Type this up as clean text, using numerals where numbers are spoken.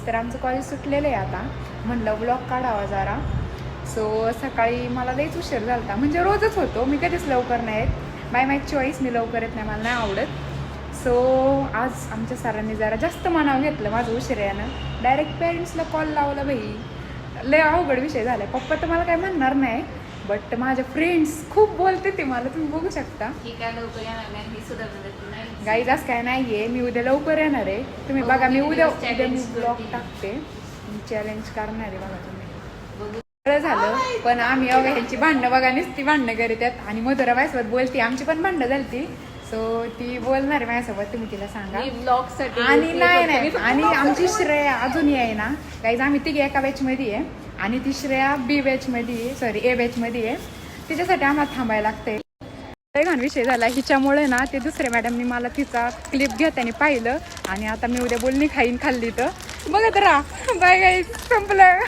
तर आमचं कॉलेज सुटलेलं आहे आता, म्हणलं ब्लॉग काढावा जरा. सो सकाळी मला लईच उशीर झाला होता, म्हणजे रोजच होतो, मी कधीच लवकर नाही येत. बाय माय चॉईस, मी लवकर येत नाही, मला नाही आवडत. सो आज आमच्या सरांनी जरा जास्त मनावर घेतलं माझं उशीर यानं. डायरेक्ट पेरेंट्सला कॉल लावला. बाई लय अवघड विषय झाला. पप्पा तर मला काय म्हणणार नाही, बट माझ्या फ्रेंड्स खूप बोलते ते मला, तुम्ही बघू शकता. गाईज असं काय नाही आहे, मी उद्या लवकर येणार आहे. तुम्ही बघा, मी उद्या मी ब्लॉग टाकते, चॅलेंज करणार आहे बघा तुम्ही. बरं झालं, पण आम्ही अवघा ह्यांची भांडणं बघा, नुसती भांडणं करीत आहेत. आणि मधुरा माझ्यासोबत बोलते, आमची पण भांडणं झाली ती. सो ती बोलणार आहे माझ्यासोबत, तुम्ही तिला सांगा. आणि नाही आणि आमची श्रेया अजूनही आहे ना गाईज, आम्ही तिघे एका बॅचमध्ये आहे आणि ती श्रेया बी बॅचमध्ये आहे, सॉरी ए बॅचमध्ये आहे. तिच्यासाठी आम्हाला थांबायला लागतंय. घाण विषय झाला हिच्यामुळे ना. ते दुसऱ्या मॅडमनी मला तिचा क्लिप घेताना पाहिलं आणि आता मी उद्या बोलणी खाल्ली तर बघत राहा. बाय गाईज, संपलं.